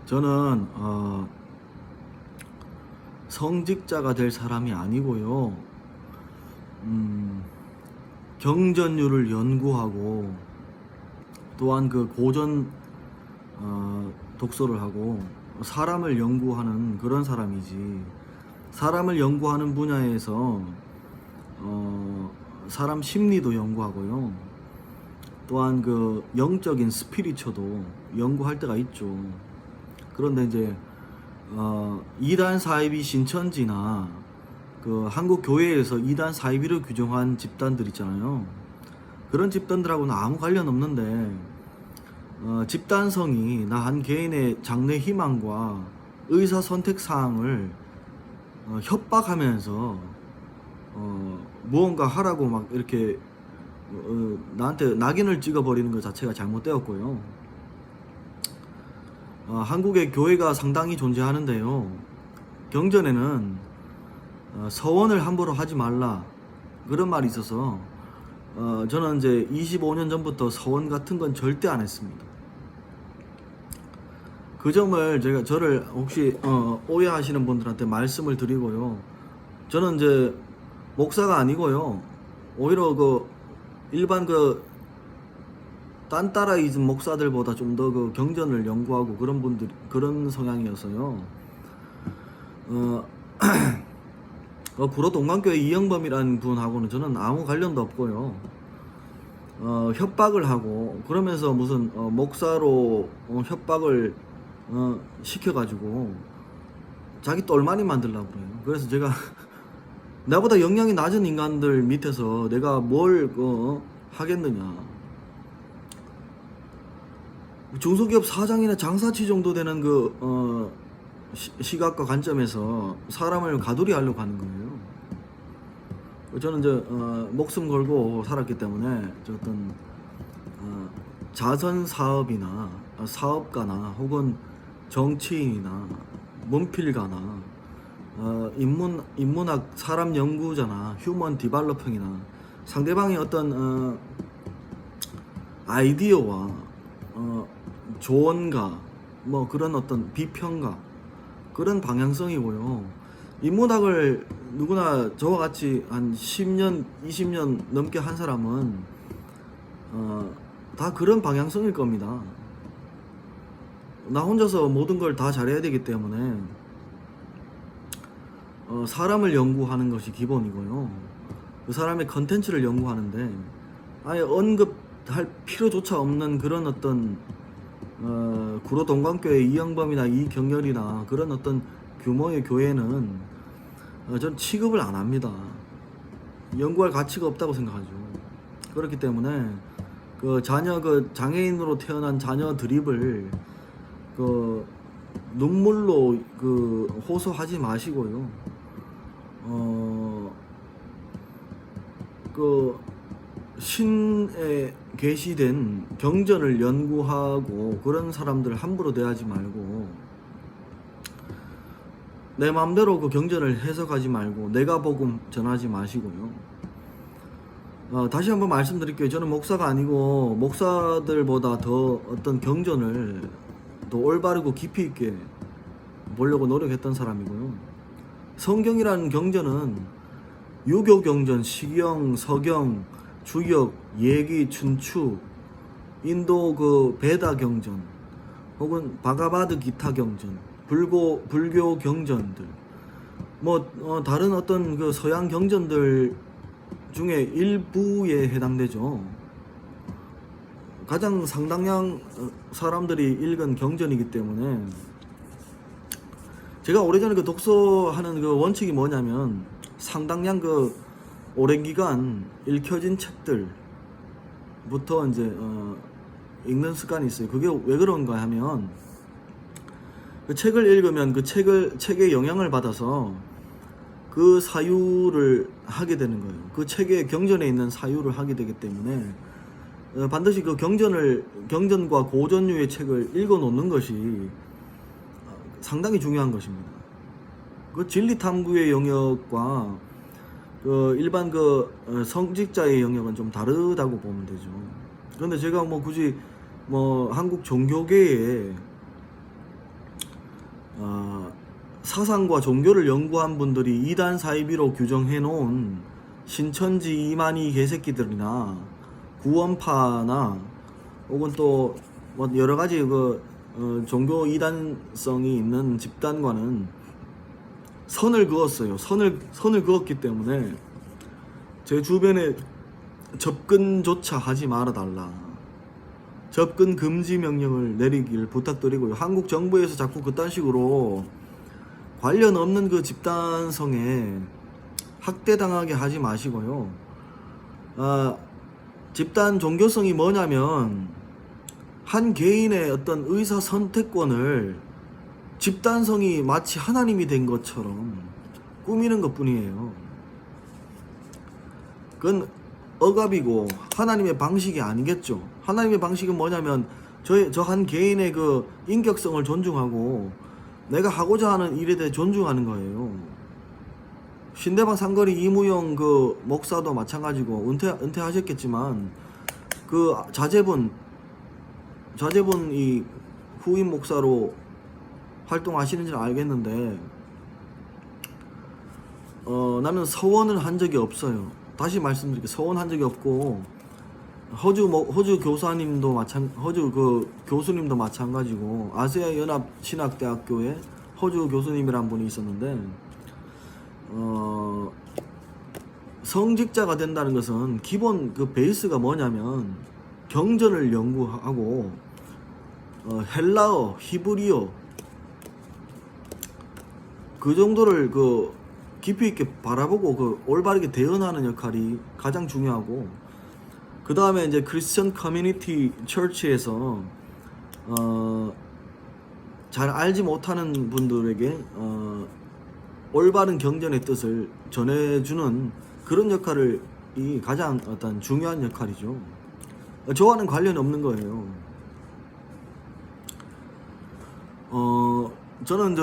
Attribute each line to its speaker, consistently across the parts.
Speaker 1: 저는 성직자가 될 사람이 아니고요. 경전율을 연구하고 또한 그 고전 독서를 하고 사람을 연구하는 그런 사람이지. 사람을 연구하는 분야에서 사람 심리도 연구하고요. 또한 그 영적인 스피리처도 연구할 때가 있죠. 그런데 이제 이단 사이비 신천지나 그 한국 교회에서 이단 사이비를 규정한 집단들 있잖아요. 그런 집단들하고는 아무 관련 없는데 집단성이 나 한 개인의 장래 희망과 의사 선택 사항을 협박하면서 무언가 하라고 막 이렇게 나한테 낙인을 찍어버리는 것 자체가 잘못되었고요. 한국의 교회가 상당히 존재하는데요. 경전에는 서원을 함부로 하지 말라 그런 말이 있어서 저는 이제 25년 전부터 서원 같은 건 절대 안 했습니다. 그 점을 저를 혹시 오해하시는 분들한테 말씀을 드리고요. 저는 이제 목사가 아니고요. 오히려 그 일반 그 딴따라이즘 목사들보다 좀 더 그 경전을 연구하고 그런 분들 그런 성향이어서요. 구로 동관교회 이영범이라는 분하고는 저는 아무 관련도 없고요. 협박을 하고 그러면서 무슨 목사로 협박을 시켜가지고 자기 똘마니 만들려고 그래요. 그래서 제가 나보다 역량이 낮은 인간들 밑에서 내가 뭘 하겠느냐. 중소기업 사장이나 장사치 정도 되는 그 시각과 관점에서 사람을 가두리 하려고 하는 거예요. 저는 이제 목숨 걸고 살았기 때문에 어떤 자선 사업이나 사업가나 혹은 정치인이나 문필가나 인문학 사람 연구자나 휴먼 디벨로핑이나 상대방의 어떤 아이디어와 조언가 뭐 그런 어떤 비평가 그런 방향성이고요. 인문학을 누구나 저와 같이 한 10년, 20년 넘게 한 사람은 다 그런 방향성일 겁니다. 나 혼자서 모든 걸 다 잘해야 되기 때문에 사람을 연구하는 것이 기본이고요. 그 사람의 컨텐츠를 연구하는데 아예 언급할 필요조차 없는 그런 어떤 구로 동관교회 이영범이나 이경렬이나 그런 어떤 규모의 교회는 전 취급을 안 합니다. 연구할 가치가 없다고 생각하죠. 그렇기 때문에 그 장애인으로 태어난 자녀 드립을 눈물로 호소하지 마시고요. 신에 계시된 경전을 연구하고 그런 사람들 함부로 대하지 말고 내 마음대로 그 경전을 해석하지 말고 내가 복음 전하지 마시고요. 다시 한번 말씀드릴게요. 저는 목사가 아니고 목사들보다 더 어떤 경전을 더 올바르고 깊이 있게 보려고 노력했던 사람이고요. 성경이라는 경전은 유교 경전, 시경, 서경, 주역, 예기, 춘추, 인도 그 베다 경전, 혹은 바가바드 기타 경전, 불교 경전들, 다른 어떤 그 서양 경전들 중에 일부에 해당되죠. 가장 상당량 사람들이 읽은 경전이기 때문에 제가 오래전에 그 독서하는 그 원칙이 뭐냐면 상당량 그 오랜 기간 읽혀진 책들부터 이제 읽는 습관이 있어요. 그게 왜 그런가 하면 그 책을 읽으면 그 책의 영향을 받아서 그 사유를 하게 되는 거예요. 그 책의 경전에 있는 사유를 하게 되기 때문에 반드시 그 경전과 고전류의 책을 읽어 놓는 것이 상당히 중요한 것입니다. 그 진리 탐구의 영역과 그 일반 성직자의 영역은 좀 다르다고 보면 되죠. 그런데 제가 굳이 한국 종교계에 사상과 종교를 연구한 분들이 이단 사이비로 규정해 놓은 신천지 이만희 개새끼들이나 구원파나 혹은 또 뭐 여러 가지 종교 이단성이 있는 집단과는 선을 그었어요. 선을 그었기 때문에 제 주변에 접근조차 하지 말아달라. 접근 금지 명령을 내리길 부탁드리고요. 한국 정부에서 자꾸 그딴 식으로 관련 없는 그 집단성에 학대당하게 하지 마시고요. 집단 종교성이 뭐냐면 한 개인의 어떤 의사 선택권을 집단성이 마치 하나님이 된 것처럼 꾸미는 것 뿐이에요. 그건 억압이고 하나님의 방식이 아니겠죠. 하나님의 방식은 뭐냐면 저 한 개인의 그 인격성을 존중하고 내가 하고자 하는 일에 대해 존중하는 거예요. 신대방 상거리 이무용 그 목사도 마찬가지고 은퇴하셨겠지만 그 자제분 이 후임 목사로 활동하시는지는 알겠는데 나는 서원을 한 적이 없어요. 다시 말씀드릴게요. 서원한 적이 없고 호주 교사님도 호주 그 교수님도 마찬가지고 아세아 연합 신학대학교에 호주 교수님이란 분이 있었는데 성직자가 된다는 것은 기본 그 베이스가 뭐냐면 경전을 연구하고 헬라어, 히브리어 그 정도를 그 깊이 있게 바라보고 그 올바르게 대응하는 역할이 가장 중요하고 그 다음에 이제 크리스천 커뮤니티 처치에서 잘 알지 못하는 분들에게 올바른 경전의 뜻을 전해주는 그런 역할을 이 가장 어떤 중요한 역할이죠. 저와는 관련이 없는 거예요. 저는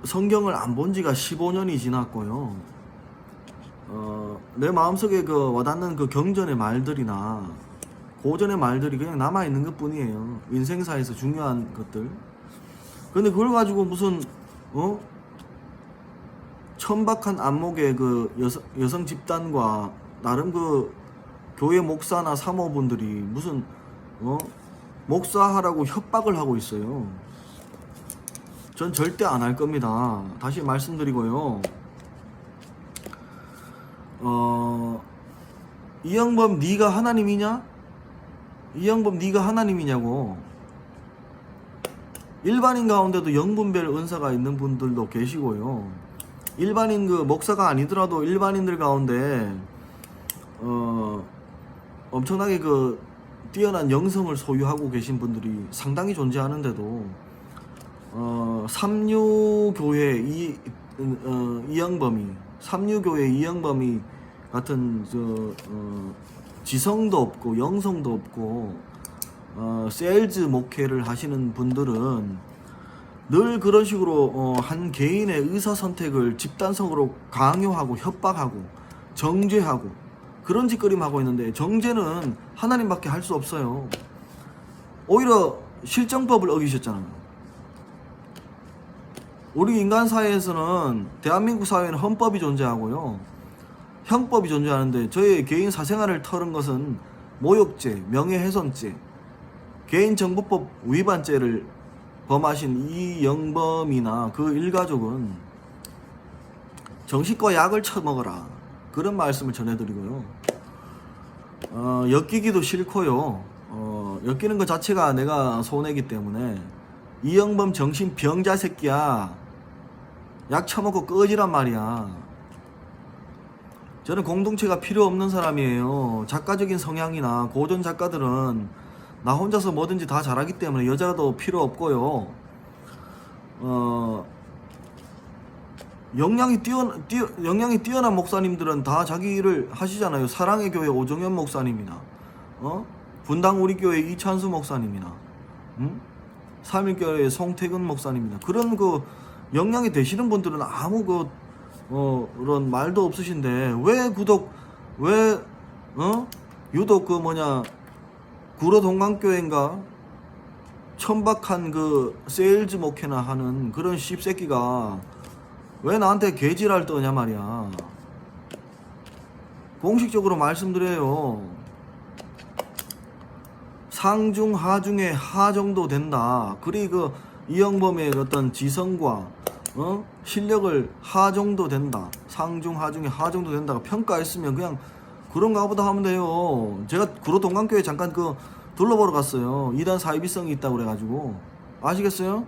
Speaker 1: 성경을 안 본 지가 15년이 지났고요. 내 마음속에 그 와닿는 그 경전의 말들이나 고전의 말들이 그냥 남아있는 것 뿐이에요. 인생사에서 중요한 것들. 근데 그걸 가지고 무슨, 천박한 안목의 그 여성 집단과 나름 그 교회 목사나 사모분들이 무슨, 목사하라고 협박을 하고 있어요. 전 절대 안 할 겁니다. 다시 말씀드리고요. 이영범 네가 하나님이냐? 이영범 네가 하나님이냐고. 일반인 가운데도 영분별 은사가 있는 분들도 계시고요. 일반인 그 목사가 아니더라도 일반인들 가운데 엄청나게 그 뛰어난 영성을 소유하고 계신 분들이 상당히 존재하는데도 삼류교회 삼류교회 이영범이 같은 지성도 없고 영성도 없고 세일즈 목회를 하시는 분들은 늘 그런 식으로 한 개인의 의사선택을 집단성으로 강요하고 협박하고 정죄하고 그런 짓거림 하고 있는데, 정죄는 하나님밖에 할 수 없어요. 오히려 실정법을 어기셨잖아요. 우리 인간 사회에서는, 대한민국 사회는 헌법이 존재하고요, 형법이 존재하는데 저의 개인 사생활을 털은 것은 모욕죄, 명예훼손죄, 개인정보법 위반죄를 범하신 이영범이나 그 일가족은 정신과 약을 처먹어라, 그런 말씀을 전해드리고요. 엮이기도 싫고요. 엮이는 것 자체가 내가 손해이기 때문에, 이영범 정신병자 새끼야, 약 처먹고 꺼지란 말이야. 저는 공동체가 필요 없는 사람이에요. 작가적인 성향이나 고전 작가들은 나 혼자서 뭐든지 다 잘하기 때문에 여자도 필요 없고요. 역량이 뛰어난 목사님들은 다 자기 일을 하시잖아요. 사랑의 교회 오정현 목사님이나, 분당 우리 교회 이찬수 목사님이나, 3일교회 송태근 목사님이나, 그런 그 역량이 되시는 분들은 아무 그런 말도 없으신데, 왜 유독 구로 동강교회인가 천박한 그 세일즈 목회나 하는 그런 씹새끼가 왜 나한테 개지랄 떠냐 말이야. 공식적으로 말씀드려요. 상중 하중에 하 정도 된다. 그리고 이영범의 어떤 지성과 실력을 하 정도 된다. 상중 하중에 하 정도 된다고 평가했으면 그냥 그런가 보다 하면 돼요. 제가 구로 동강교회 잠깐 그 둘러보러 갔어요. 이단 사이비성이 있다고 그래가지고. 아시겠어요?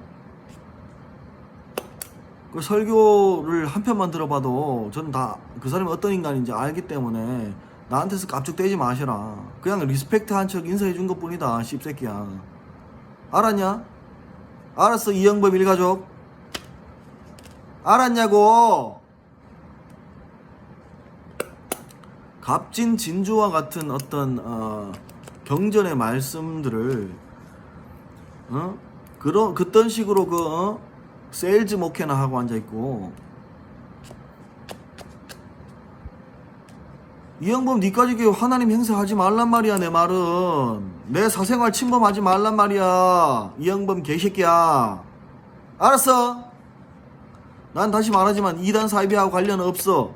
Speaker 1: 그 설교를 한 편만 들어봐도 저는 다 그 사람이 어떤 인간인지 알기 때문에 나한테서 깝죽대지 마셔라. 그냥 리스펙트 한 척 인사해 준 것 뿐이다. 씹새끼야. 알았냐? 알았어, 이영범 일가족. 알았냐고. 갑진 진주와 같은 어떤 경전의 말씀들을 그떤 식으로 세일즈 목회나 하고 앉아있고. 이영범 니까지 교회 하나님 행사하지 말란 말이야. 내 말은 내 사생활 침범하지 말란 말이야. 이영범 개새끼야. 알았어? 난 다시 말하지만 이단 사이비하고 관련 없어.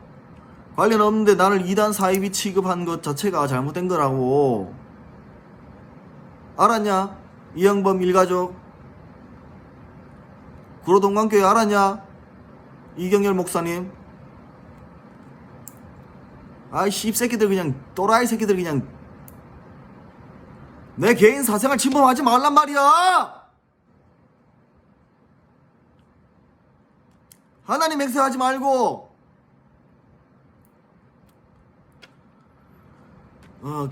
Speaker 1: 관련 없는데 나를 이단 사이비 취급한 것 자체가 잘못된 거라고. 알았냐? 이영범 일가족. 구로동강교회 알았냐? 이경열 목사님. 아이 씹새끼들 그냥 또라이 새끼들 그냥 내 개인 사생활 침범하지 말란 말이야. 하나님 행세하지 말고.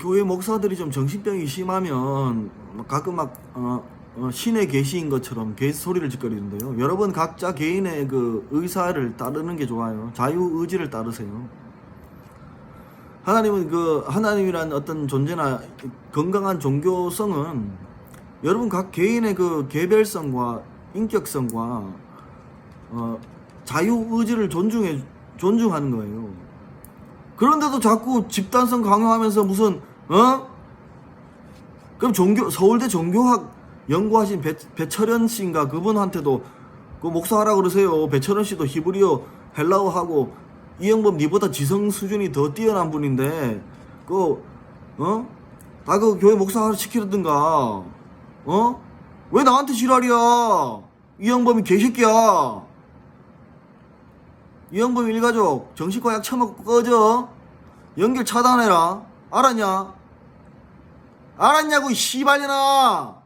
Speaker 1: 교회 목사들이 좀 정신병이 심하면 가끔 신의 계시인 것처럼 개소리를 짓거리는데요. 여러분 각자 개인의 그 의사를 따르는 게 좋아요. 자유의지를 따르세요. 하나님은 하나님이란 어떤 존재나 건강한 종교성은 여러분 각 개인의 그 개별성과 인격성과 자유의지를 존중하는 거예요. 그런데도 자꾸 집단성 강요하면서 무슨 그럼 서울대 종교학 연구하신 배철현 씨인가 그분한테도 그 목사하라 그러세요. 배철현 씨도 히브리어 헬라어하고 이영범 니보다 지성 수준이 더 뛰어난 분인데 다 그 교회 목사하라 시키던가. 왜 나한테 지랄이야. 이영범이 개새끼야. 이영범 일가족 정신과 약 처먹고 꺼져. 연결 차단해라. 알았냐? 알았냐고 이 씨발년아.